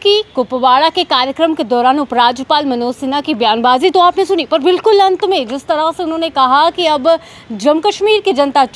की कुपवाड़ा के कार्यक्रम के दौरान उपराज्यपाल मनोज सिन्हा की बयानबाजी तो आपने सुनी, पर बिल्कुल अंत में जिस तरह से उन्होंने कहा कि अब जम्मू कश्मीर की जनता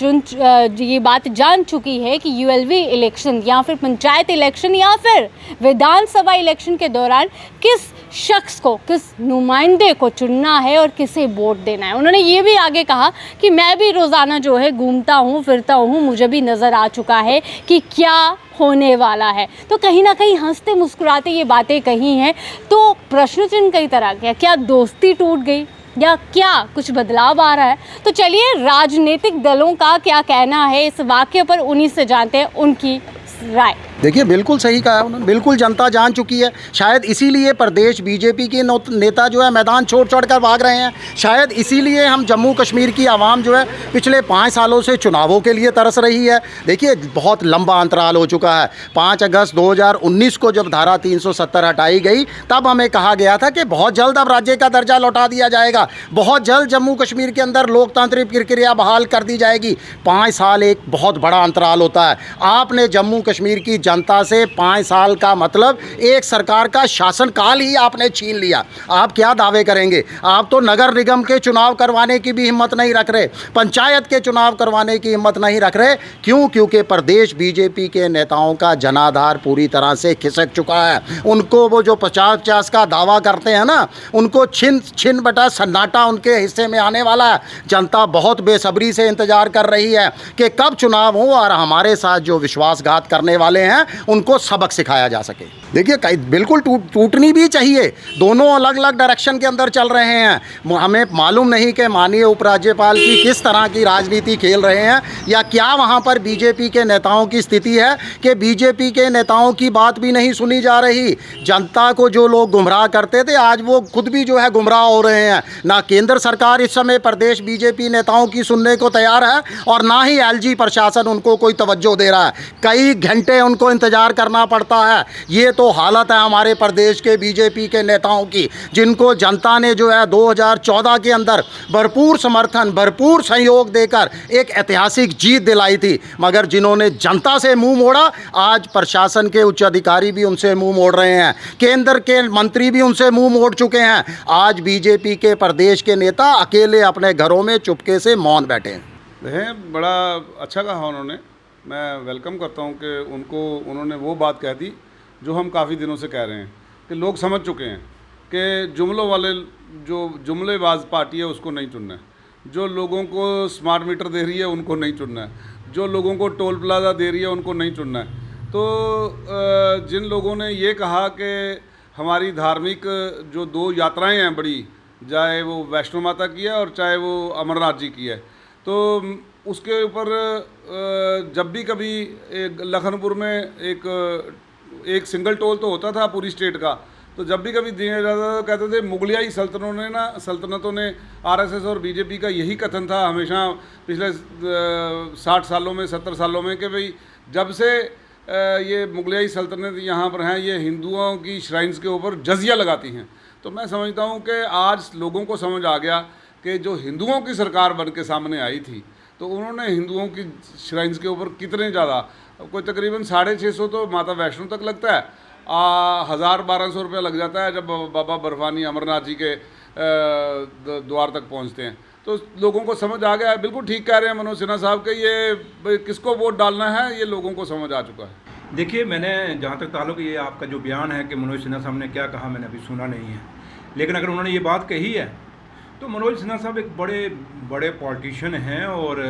ये बात जान चुकी है कि यूएलवी इलेक्शन या फिर पंचायत इलेक्शन या फिर विधानसभा इलेक्शन के दौरान किस शख्स को, किस नुमाइंदे को चुनना है और किसे वोट देना है। उन्होंने ये भी आगे कहा कि मैं भी रोज़ाना जो है घूमता हूँ फिरता हूँ, मुझे भी नज़र आ चुका है कि क्या होने वाला है। तो कहीं ना कहीं हंसते मुस्कुराते ये बातें कही हैं, तो प्रश्न चिन्ह कई तरह के, क्या दोस्ती टूट गई या क्या कुछ बदलाव आ रहा है। तो चलिए राजनीतिक दलों का क्या कहना है इस वाक्य पर, उन्हीं से जानते हैं उनकी राय। देखिए बिल्कुल सही कहा है उन्होंने, बिल्कुल जनता जान चुकी है। शायद इसीलिए प्रदेश बीजेपी के नेता जो है मैदान छोड़ कर भाग रहे हैं। शायद इसीलिए हम जम्मू कश्मीर की आवाम जो है पिछले 5 सालों से चुनावों के लिए तरस रही है। देखिए बहुत लंबा अंतराल हो चुका है। 5 अगस्त 2019 को जब धारा 370 हटाई गई तब हमें कहा गया था कि बहुत जल्द अब राज्य का दर्जा लौटा दिया जाएगा, बहुत जल्द जम्मू कश्मीर के अंदर लोकतांत्रिक प्रक्रिया बहाल कर दी जाएगी। 5 साल एक बहुत बड़ा अंतराल होता है। आपने जम्मू कश्मीर की जनता से 5 साल का मतलब एक सरकार का शासनकाल ही आपने छीन लिया। आप क्या दावे करेंगे? आप तो नगर निगम के चुनाव करवाने की भी हिम्मत नहीं रख रहे, पंचायत के चुनाव करवाने की हिम्मत नहीं रख रहे। क्यों? क्योंकि प्रदेश बीजेपी के नेताओं का जनाधार पूरी तरह से खिसक चुका है। उनको वो जो 50-50 का दावा करते हैं ना, उनको छिन बटा सन्नाटा उनके हिस्से में आने वाला है। जनता बहुत बेसब्री से इंतजार कर रही है कि कब चुनाव हो और हमारे साथ जो विश्वासघात करने वाले हैं उनको सबक सिखाया जा सके। देखिए बिल्कुल टूटनी भी चाहिए, दोनों अलग अलग डायरेक्शन के अंदर चल रहे हैं। हमें मालूम नहीं कि माननीय उपराज्यपाल की किस तरह की राजनीति खेल रहे हैं, या क्या वहां पर बीजेपी के नेताओं की स्थिति है कि बीजेपी के नेताओं की बात भी नहीं सुनी जा रही। जनता को जो लोग गुमराह करते थे आज वो खुद भी जो है गुमराह हो रहे हैं। ना केंद्र सरकार इस समय प्रदेश बीजेपी नेताओं की सुनने को तैयार है और ना ही एलजी प्रशासन उनको कोई तवज्जो दे रहा है। कई घंटे उनको इंतजार करना पड़ता है। ये तो हालत है हमारे प्रदेश के बीजेपी के नेताओं की, जिनको जनता ने जो है 2014 के अंदर भरपूर समर्थन, भरपूर सहयोग देकर एक ऐतिहासिक जीत दिलाई थी। मगर जिन्होंने जनता से मुंह मोड़ा, आज प्रशासन के उच्च अधिकारी भी उनसे मुंह मोड़ रहे हैं, केंद्र के मंत्री भी उनसे मुंह मोड़ चुके हैं। आज बीजेपी के प्रदेश के नेता अकेले अपने घरों में चुपके से मौन बैठे हैं। बड़ा अच्छा कहा उन्होंने, मैं वेलकम करता हूं कि उन्होंने वो बात कह दी जो हम काफ़ी दिनों से कह रहे हैं कि लोग समझ चुके हैं कि जुमलों वाले जो जुमलेबाज पार्टी है उसको नहीं चुनना है, जो लोगों को स्मार्ट मीटर दे रही है उनको नहीं चुनना है, जो लोगों को टोल प्लाजा दे रही है उनको नहीं चुनना है। तो जिन लोगों ने ये कहा कि हमारी धार्मिक जो 2 यात्राएँ हैं बड़ी, चाहे वो वैष्णो माता की है और चाहे वो अमरनाथ जी की है, तो उसके ऊपर जब भी कभी लखनपुर में एक सिंगल टोल तो होता था पूरी स्टेट का, तो जब भी कभी दिया जाता था कहते थे मुगलियाई सल्तनतों ने आरएसएस और बीजेपी का यही कथन था हमेशा पिछले 60 सालों में 70 सालों में कि भाई जब से ये मुगलियाई सल्तनत यहाँ पर हैं ये हिंदुओं की श्राइन्स के ऊपर जजिया लगाती हैं। तो मैं समझता हूँ कि आज लोगों को समझ आ गया कि जो हिंदुओं की सरकार बन के सामने आई थी तो उन्होंने हिंदुओं की श्राइन्स के ऊपर कितने ज़्यादा, कोई तकरीबन 650 तो माता वैष्णो तक लगता है, 1000-1200 रुपया लग जाता है जब बाबा बर्फानी अमरनाथ जी के द्वार तक पहुंचते हैं। तो लोगों को समझ आ गया है। बिल्कुल ठीक कह रहे हैं मनोज सिन्हा साहब कि ये किसको वोट डालना है ये लोगों को समझ आ चुका है। देखिए मैंने जहाँ तक ताल्लुक ये आपका जो बयान है कि मनोज सिन्हा साहब ने क्या कहा मैंने अभी सुना नहीं है, लेकिन अगर उन्होंने ये बात कही है तो मनोज सिन्हा साहब एक बड़े पॉलिटिशियन हैं और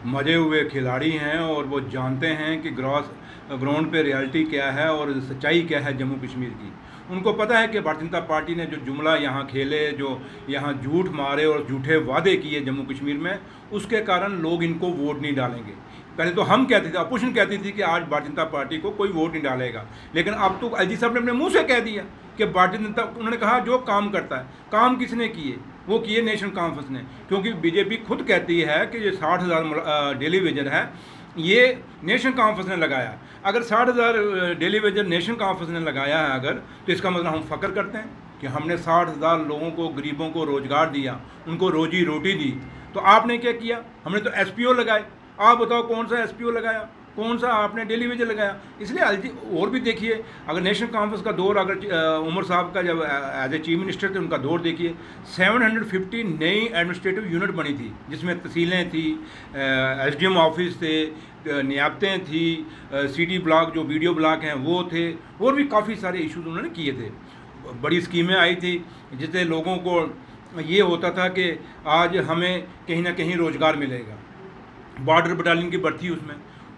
मजे हुए खिलाड़ी हैं और वो जानते हैं कि ग्राउंड पे रियलिटी क्या है और सच्चाई क्या है जम्मू कश्मीर की। उनको पता है कि भारतीय जनता पार्टी ने जो जुमला यहाँ खेले, जो यहाँ झूठ मारे और झूठे वादे किए जम्मू कश्मीर में, उसके कारण लोग इनको वोट नहीं डालेंगे। पहले तो हम कहते थे, अपोजिशन कहती थी कि आज भारतीय जनता पार्टी को कोई वोट नहीं डालेगा, लेकिन अब तो एलजी साहब ने अपने मुंह से कह दिया कि भारतीय जनता, उन्होंने कहा जो काम करता है, काम किसने किए? वो किए नेशनल कॉन्फ्रेंस ने, क्योंकि बीजेपी खुद कहती है कि ये 60,000 डेली वेजर है ये नेशनल कॉन्फ्रेंस ने लगाया। अगर 60,000 डेली वेजर नेशनल कॉन्फ्रेंस ने लगाया है अगर, तो इसका मतलब हम फ़ख्र करते हैं कि हमने 60,000 लोगों को, गरीबों को रोज़गार दिया, उनको रोजी रोटी दी। तो आपने क्या किया? हमने तो एसपीओ लगाए। आप बताओ कौन सा एसपीओ लगाया? कौन सा आपने डेली वेजर लगाया? इसलिए एलजी और भी देखिए, अगर नेशनल कॉन्फ्रेंस का दौर, अगर उमर साहब का जब एज ए चीफ मिनिस्टर थे उनका दौर देखिए, 750 नई एडमिनिस्ट्रेटिव यूनिट बनी थी, जिसमें तहसीलें थी, एसडीएम ऑफिस थे, नियाबतें थी, सिटी ब्लॉक जो वीडियो ब्लॉक हैं वो थे, और भी काफ़ी सारे इशूज़ उन्होंने किए थे। बड़ी स्कीमें आई थी जिससे लोगों को ये होता था कि आज हमें कहीं ना कहीं रोज़गार मिलेगा। बॉर्डर बटालियन की भर्ती उसमें,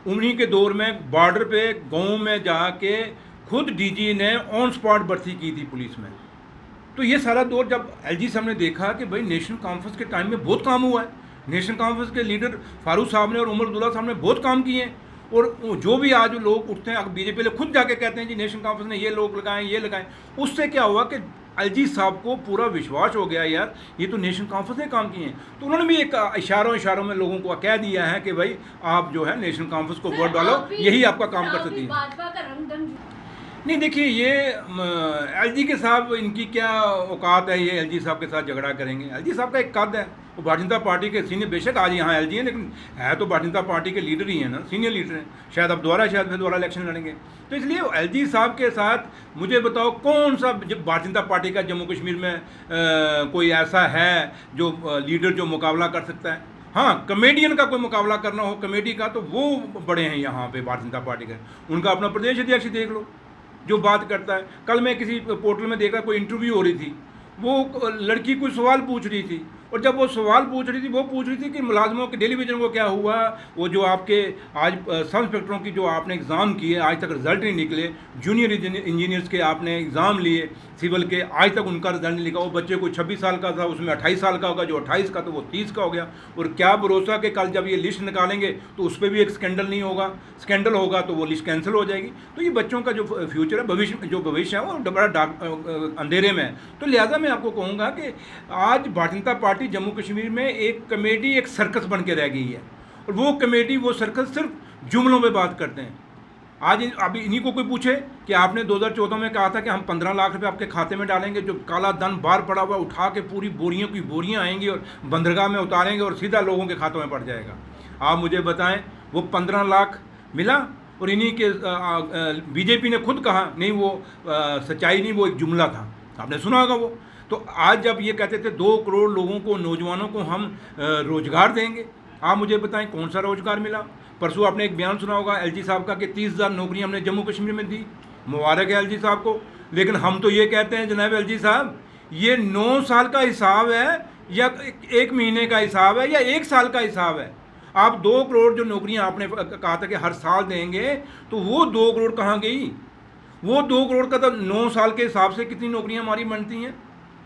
उन्हीं के दौर में बॉर्डर पे गांव में जाके खुद डीजी ने ऑन स्पॉट भर्ती की थी पुलिस में। तो ये सारा दौर जब एलजी साहब ने देखा कि भाई नेशनल कॉन्फ्रेंस के टाइम में बहुत काम हुआ है, नेशनल कॉन्फ्रेंस के लीडर फारूक साहब ने और उमर अब्दुल्ला साहब ने बहुत काम किए हैं, और जो भी आज लोग उठते हैं, बीजेपी वाले खुद जाके कहते हैं जी नेशनल कॉन्फ्रेंस ने ये लोग लगाएं, ये लगाएं, उससे क्या हुआ कि एलजी साहब को पूरा विश्वास हो गया यार ये तो नेशनल कॉन्फ्रेंस ने काम किए हैं। तो उन्होंने भी एक इशारों में लोगों को कह दिया है कि भाई आप जो है नेशनल कॉन्फ्रेंस को वोट डालो, यही आपका काम कर सकती है। भाजपा का रंगढंग नहीं देखिए, ये एलजी के साहब इनकी क्या औकात है, ये एलजी साहब के साथ झगड़ा करेंगे? एलजी साहब का एक कद है, वो भारतीय जनता पार्टी के सीनियर, बेशक आज यहाँ एलजी हैं लेकिन है तो भारतीय जनता पार्टी के लीडर ही हैं ना, सीनियर लीडर हैं, शायद अब दोबारा इलेक्शन लड़ेंगे। तो इसलिए एलजी साहब के साथ मुझे बताओ कौन सा जब भारतीय जनता पार्टी का जम्मू कश्मीर में कोई ऐसा है जो लीडर जो मुकाबला कर सकता है? हाँ, कमेडियन का कोई मुकाबला करना हो कमेडी का, तो वो बड़े हैं यहाँ पे भारतीय जनता पार्टी के। उनका अपना प्रदेश अध्यक्ष देख लो जो बात करता है। कल मैं किसी पोर्टल में देखा, कोई इंटरव्यू हो रही थी, वो लड़की कोई सवाल पूछ रही थी, और जब वो सवाल पूछ रही थी वो पूछ रही थी कि मुलाजमों के डेली वेजर को क्या हुआ, वो जो आपके आज सब इंस्पेक्टरों की जो आपने एग्ज़ाम किए आज तक रिजल्ट नहीं निकले, जूनियर इंजीनियर्स के आपने एग्ज़ाम लिए सिविल के, आज तक उनका रिजल्ट नहीं निकला। वो बच्चे कोई 26 साल का था, उसमें 28 साल का होगा, जो 28 का तो वो 30 का हो गया। और क्या भरोसा कि कल जब ये लिस्ट निकालेंगे तो उस पर भी एक स्कैंडल नहीं होगा, स्कैंडल होगा तो वो लिस्ट कैंसिल हो जाएगी। तो ये बच्चों का जो फ्यूचर है, भविष्य है वो बड़ा डार्क अंधेरे में है। तो लिहाजा मैं आपको कहूँगा कि आज भारतीय जनता पार्टी जम्मू कश्मीर में एक कमेटी, एक सर्कस बन के रह गई है, और वो कमेटी, वो सर्कस सिर्फ जुमलों में बात करते हैं। आज अभी इन्हीं को कोई पूछे कि आपने 2014 में कहा था कि हम 15 लाख रुपए आपके खाते में डालेंगे, जो काला धन बाहर पड़ा हुआ उठा के पूरी बोरियों की बोरियां आएंगी और बंदरगाह में उतारेंगे और सीधा लोगों के खातों में पड़ जाएगा। आप मुझे बताएं वो 15 लाख मिला? और इन्हीं के बीजेपी ने खुद कहा नहीं वो सच्चाई नहीं, वो एक जुमला था, आपने सुना होगा वो। तो आज जब ये कहते थे 2 करोड़ लोगों को, नौजवानों को हम रोज़गार देंगे, आप मुझे बताएं कौन सा रोज़गार मिला? परसों आपने एक बयान सुना होगा एलजी साहब का कि 30,000 नौकरियां हमने जम्मू कश्मीर में दी, मुबारक है एलजी साहब को। लेकिन हम तो ये कहते हैं जनाब एलजी साहब, ये 9 साल का हिसाब है या 1 महीने का हिसाब है या 1 साल का हिसाब है? आप 2 करोड़ जो नौकरियां आपने कहा था कि हर साल देंगे, तो वो 2 करोड़ कहाँ गई? वो 2 करोड़ का तो 9 साल के हिसाब से कितनी नौकरियां हमारी बनती हैं?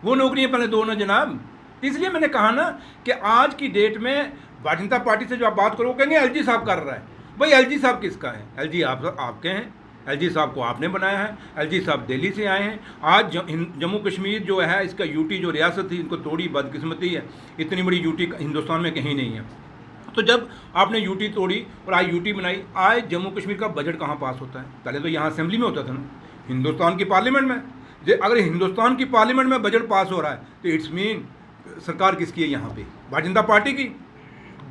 वो नौकरियां पहले दो ना जनाब। इसलिए मैंने कहा ना कि आज की डेट में भारतीय जनता पार्टी से जो आप बात करो कहेंगे एलजी साहब कर रहा है। भाई एलजी साहब किसका है? एलजी आपके हैं, एलजी साहब को आपने बनाया है, एलजी साहब दिल्ली से आए हैं। आज जम्मू कश्मीर जो है, इसका यूटी जो रियासत थी, इनको थोड़ी बदकिस्मती है, इतनी बड़ी यूटी हिंदुस्तान में कहीं नहीं है। तो जब आपने यूटी तोड़ी और आज यूटी बनाई, आज जम्मू कश्मीर का बजट कहाँ पास होता है? पहले तो यहाँ असेंबली में होता था ना, हिंदुस्तान की पार्लियामेंट में। अगर हिंदुस्तान की पार्लियामेंट में बजट पास हो रहा है तो इट्स मीन सरकार किसकी है यहाँ पे? भारतीय जनता पार्टी की।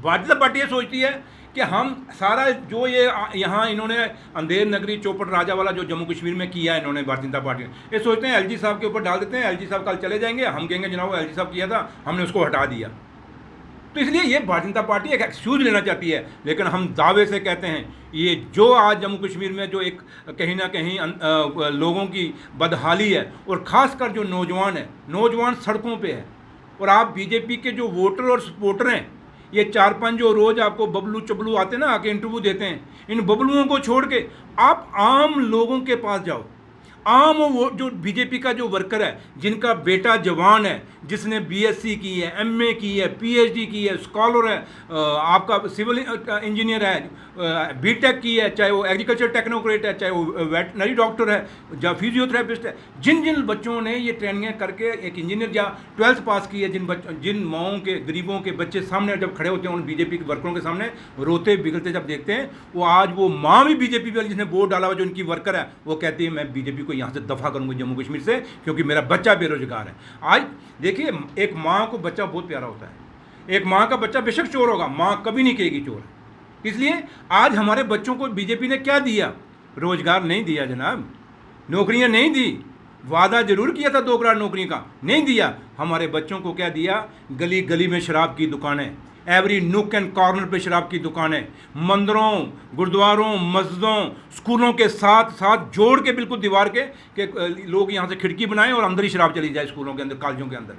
भारतीय जनता पार्टी ये सोचती है कि हम सारा जो ये यहाँ इन्होंने अंधेर नगरी चौपट राजा वाला जो जम्मू कश्मीर में किया है इन्होंने, भारतीय जनता पार्टी ने, ये सोचते हैं एलजी साहब के ऊपर डाल देते हैं, एलजी साहब कल चले जाएंगे, हम कहेंगे जनाब एलजी साहब किया था, हमने उसको हटा दिया। तो इसलिए ये भारतीय जनता पार्टी एक एक्सक्यूज लेना चाहती है। लेकिन हम दावे से कहते हैं ये जो आज जम्मू कश्मीर में जो एक कहीं ना कहीं लोगों की बदहाली है, और ख़ासकर जो नौजवान है, नौजवान सड़कों पे है, और आप बीजेपी के जो वोटर और सपोर्टर हैं, ये 4-5 जो रोज़ आपको बबलू चबलू आते हैं ना, आके इंटरव्यू देते हैं, इन बबलुओं को छोड़ के आप आम लोगों के पास जाओ। आम वो जो बीजेपी का जो वर्कर है, जिनका बेटा जवान है, जिसने बीएससी की है, एमए की है, पीएचडी की है, स्कॉलर है, आपका सिविल इंजीनियर है, बीटेक की है, चाहे वो एग्रीकल्चर टेक्नोक्रेट है, चाहे वो वेटनरी डॉक्टर है, या फिजियोथेरेपिस्ट है, जिन जिन बच्चों ने ये ट्रेनिंग करके एक इंजीनियर या 12th पास की है, जिन माओं के, गरीबों के बच्चे सामने जब खड़े होते हैं उन बीजेपी के वर्करों के सामने रोते बिगड़ते जब देखते हैं, वो आज वो माँ भी बीजेपी वाली जिसने वोट डाला हुआ जो उनकी वर्कर है, वो कहती है मैं बीजेपी को यहाँ से दफा करूंगा जम्मू कश्मीर से, क्योंकि मेरा बच्चा बेरोजगार है। आज देखिए, एक माँ को बच्चा बहुत प्यारा होता है। एक माँ का बच्चा बेशक चोर होगा, माँ कभी नहीं कहेगी चोर है। इसलिए आज हमारे बच्चों को बीजेपी ने क्या दिया? रोजगार नहीं दिया जनाब, नौकरियां नहीं दी, वादा जरूर किया था 2 करोड़ नौकरी का, नहीं दिया। हमारे बच्चों को क्या दिया? गली गली में शराब की दुकानें, एवरी नुक एंड कॉर्नर पे शराब की दुकानें, मंदिरों, गुरुद्वारों, मस्जिदों, स्कूलों के साथ साथ जोड़ के बिल्कुल दीवार के लोग यहाँ से खिड़की बनाएं और अंदर ही शराब चली जाए स्कूलों के अंदर, कॉलेजों के अंदर।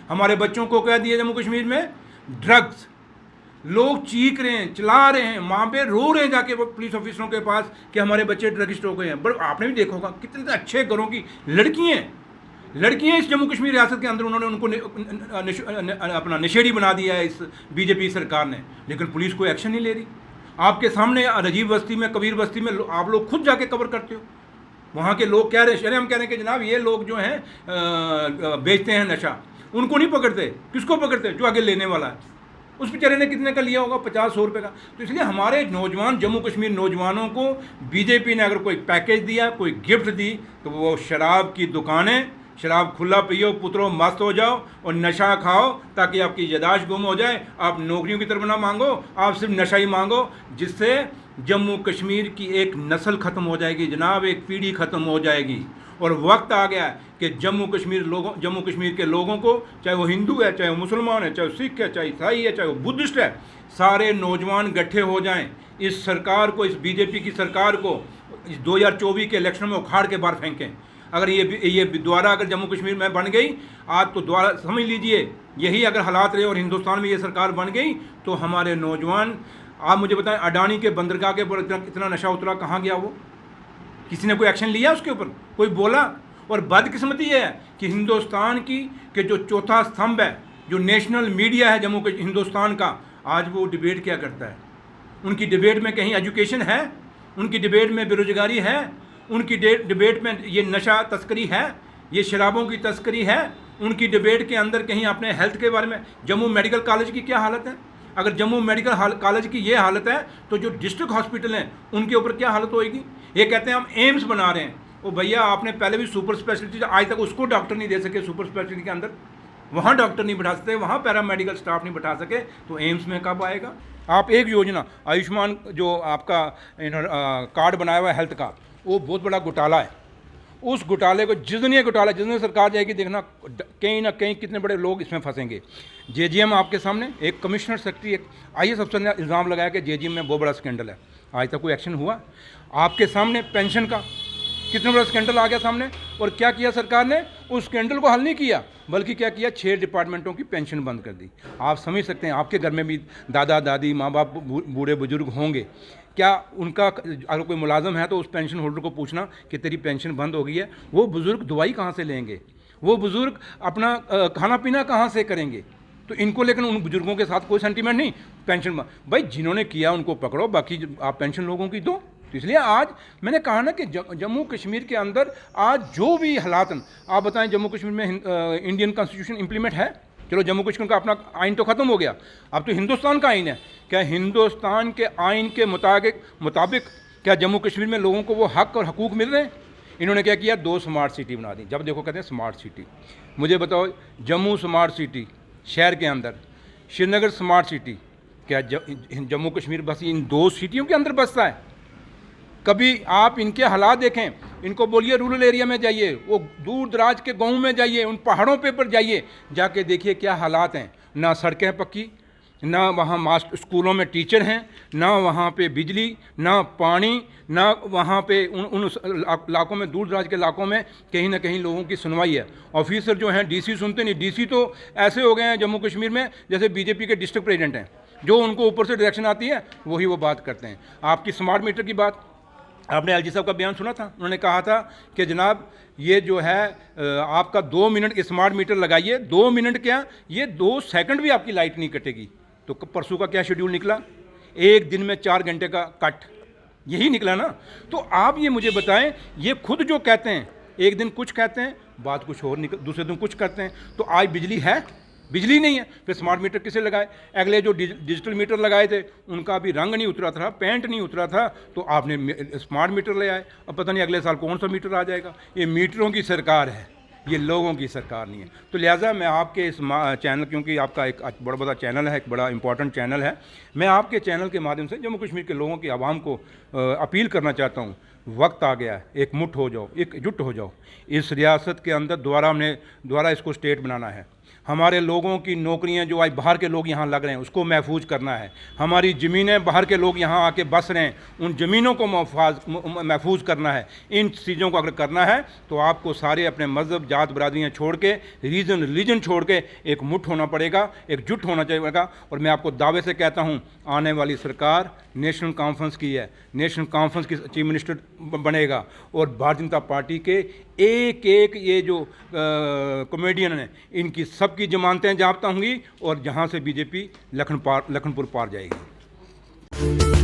हमारे बच्चों को क्या दिया जम्मू कश्मीर में? ड्रग्स। लोग चीख रहे हैं, चिल्ला रहे हैं, माँ पे रो रहे हैं जाके वो पुलिस ऑफिसरों के पास कि हमारे बच्चे ड्रगिस्ट हो गए हैं। बट आपने भी देखा होगा कितने अच्छे घरों की लड़कियां इस जम्मू कश्मीर रियासत के अंदर, उन्होंने उनको अपना नशेड़ी बना दिया है इस बीजेपी सरकार ने, लेकिन पुलिस कोई एक्शन नहीं ले रही। आपके सामने राजीव बस्ती में, कबीर बस्ती में आप लोग खुद जाके कवर करते हो। वहाँ के लोग कह रहे हैं, हम कह रहे हैं कि जनाब ये लोग जो हैं बेचते हैं नशा, उनको नहीं पकड़ते। किसको पकड़ते? जो आगे लेने वाला है। उस बेचारे ने कितने का लिया होगा? 50-100 रुपये का। तो इसलिए हमारे नौजवान, जम्मू कश्मीर नौजवानों को बीजेपी ने अगर कोई पैकेज दिया, कोई गिफ्ट दी, तो वो शराब की दुकानें, शराब खुला पियो, पुत्रो मस्त हो जाओ और नशा खाओ ताकि आपकी यादाश्त गुम हो जाए। आप नौकरियों की तरफ ना मांगो, आप सिर्फ नशा ही मांगो, जिससे जम्मू कश्मीर की एक नस्ल ख़त्म हो जाएगी जनाब, एक पीढ़ी ख़त्म हो जाएगी। और वक्त आ गया है कि जम्मू कश्मीर के लोगों को, चाहे वो हिंदू है, चाहे वो मुसलमान है, चाहे वो सिख है, चाहे ईसाई है, चाहे वो बुद्धिस्ट है, सारे नौजवान इकट्ठे हो जाएं। इस सरकार को, इस बीजेपी की सरकार को इस 2024 के इलेक्शन में उखाड़ के बाहर फेंकें। अगर ये दोबारा अगर जम्मू कश्मीर में बन गई आज, तो दोबारा समझ लीजिए यही अगर हालात रहे और हिंदुस्तान में ये सरकार बन गई, तो हमारे नौजवान, आप मुझे बताएं, अडानी के बंदरगाह के ऊपर इतना नशा उतरा, कहाँ गया वो? किसी ने कोई एक्शन लिया उसके ऊपर? कोई बोला? और बदकिस्मती ये है कि हिंदुस्तान की के जो चौथा स्तंभ है, जो नेशनल मीडिया है जम्मू हिंदुस्तान का, आज वो डिबेट क्या करता है? उनकी डिबेट में कहीं एजुकेशन है? उनकी डिबेट में बेरोजगारी है? उनकी डिबेट में ये नशा तस्करी है, ये शराबों की तस्करी है? उनकी डिबेट के अंदर कहीं अपने हेल्थ के बारे में, जम्मू मेडिकल कॉलेज की क्या हालत है? अगर जम्मू मेडिकल कॉलेज की ये हालत है, तो जो डिस्ट्रिक्ट हॉस्पिटल हैं उनके ऊपर क्या हालत होएगी? ये कहते हैं हम एम्स बना रहे हैं। ओ भैया, आपने पहले भी सुपर स्पेशलिटी, आज तक उसको डॉक्टर नहीं दे सके सुपर स्पेशलिटी के अंदर, वहाँ डॉक्टर नहीं बैठा सकते, वहाँ पैरामेडिकल स्टाफ नहीं बैठा सके, तो एम्स में कब आएगा? आप एक योजना आयुष्मान जो आपका कार्ड बनाया हुआ है हेल्थ का, वो बहुत बड़ा घोटाला है। उस घोटाले को जितने सरकार जाएगी, देखना कहीं ना कहीं कितने बड़े लोग इसमें फंसेंगे। जेजीएम आपके सामने, एक कमिश्नर सेक्रेटरी, एक आईएएस अफसर ने इल्ज़ाम लगाया कि जेजीएम में बहुत बड़ा स्कैंडल है। आज तक कोई एक्शन हुआ? आपके सामने पेंशन का कितना बड़ा स्कैंडल आ गया सामने, और क्या किया सरकार ने? उस स्कैंडल को हल नहीं किया, बल्कि क्या किया? 6 डिपार्टमेंटों की पेंशन बंद कर दी। आप समझ सकते हैं, आपके घर में भी दादा दादी, माँ बाप, बूढ़े बुजुर्ग होंगे, क्या उनका अगर कोई मुलाजम है तो उस पेंशन होल्डर को पूछना कि तेरी पेंशन बंद हो गई है, वो बुज़ुर्ग दवाई कहाँ से लेंगे? वो बुज़ुर्ग अपना खाना पीना कहाँ से करेंगे? तो इनको, लेकिन उन बुजुर्गों के साथ कोई सेंटीमेंट नहीं, पेंशन भाई जिन्होंने किया उनको पकड़ो, बाकी आप पेंशन लोगों की दो। तो इसलिए आज मैंने कहा ना कि जम्मू कश्मीर के अंदर आज जो भी हालात हैं, आप बताएं, जम्मू कश्मीर में इंडियन कॉन्स्टिट्यूशन इंप्लीमेंट है? चलो जम्मू कश्मीर का अपना आइन तो ख़त्म हो गया, अब तो हिंदुस्तान का आइन है। क्या हिंदुस्तान के आइन के मुताबिक क्या जम्मू कश्मीर में लोगों को वो हक और हकूक़ मिल रहे हैं? इन्होंने क्या किया? 2 स्मार्ट सिटी बना दी। जब देखो कहते हैं स्मार्ट सिटी। मुझे बताओ, जम्मू स्मार्ट सिटी शहर के अंदर, श्रीनगर स्मार्ट सिटी, क्या जम्मू कश्मीर बस इन 2 सिटियों के अंदर बसता है? कभी आप इनके हालात देखें, इनको बोलिए रूरल एरिया में जाइए, वो दूर दराज के गाँव में जाइए, उन पहाड़ों पे पर जाइए, जाके देखिए क्या हालात हैं। ना सड़कें पक्की, ना वहाँ स्कूलों में टीचर हैं, ना वहाँ पे बिजली, ना पानी, ना वहाँ पे उन इलाकों में, दूर दराज के इलाकों में कहीं ना कहीं लोगों की सुनवाई है। ऑफिसर जो हैं डीसी सुनते नहीं। डीसी तो ऐसे हो गए हैं जम्मू कश्मीर में जैसे बीजेपी के डिस्ट्रिक्ट प्रेसिडेंट हैं, जो उनको ऊपर से डायरेक्शन आती है वही वो बात करते हैं। आपकी स्मार्ट मीटर की बात, आपने एलजी साहब का बयान सुना था, उन्होंने कहा था कि जनाब ये जो है आपका 2 मिनट स्मार्ट मीटर लगाइए, 2 मिनट क्या, ये 2 सेकंड भी आपकी लाइट नहीं कटेगी। तो परसों का क्या शेड्यूल निकला? 1 दिन में 4 घंटे का कट, यही निकला ना। तो आप ये मुझे बताएं, ये खुद जो कहते हैं, एक दिन कुछ कहते हैं, बात कुछ और दूसरे दिन कुछ करते हैं। तो आज बिजली है? बिजली नहीं है, फिर स्मार्ट मीटर किसे लगाए? अगले जो डिजिटल मीटर लगाए थे उनका भी रंग नहीं उतरा था, पेंट नहीं उतरा था, तो आपने स्मार्ट मीटर ले आए। अब पता नहीं अगले साल कौन सा मीटर आ जाएगा। ये मीटरों की सरकार है, ये लोगों की सरकार नहीं है। तो लिहाजा मैं आपके इस चैनल, क्योंकि आपका एक बड़ा बड़ा चैनल है, एक बड़ा इंपॉर्टेंट चैनल है, मैं आपके चैनल के माध्यम से जम्मू कश्मीर के लोगों की आवाम को अपील करना चाहता हूँ, वक्त आ गया है, एक मुट्ठ हो जाओ, एकजुट हो जाओ। इस रियासत के अंदर दोबारा इसको स्टेट बनाना है। हमारे लोगों की नौकरियां जो आज बाहर के लोग यहाँ लग रहे हैं उसको महफूज करना है। हमारी ज़मीनें बाहर के लोग यहाँ आके बस रहे हैं, उन ज़मीनों को महफूज करना है। इन चीज़ों को अगर करना है तो आपको सारे अपने मज़हब, जात, बरादरियाँ छोड़ के, रिलीजन छोड़ के एक मुट्ठ होना पड़ेगा, एकजुट होना चाहिए। और मैं आपको दावे से कहता हूँ, आने वाली सरकार नेशनल कॉन्फ्रेंस की है, नेशनल कॉन्फ्रेंस की चीफ मिनिस्टर बनेगा और भारतीय जनता पार्टी के एक एक ये जो कॉमेडियन हैं इनकी सबकी जमानतें ज़ब्त होंगी और जहाँ से बीजेपी लखनपुर पार जाएगी।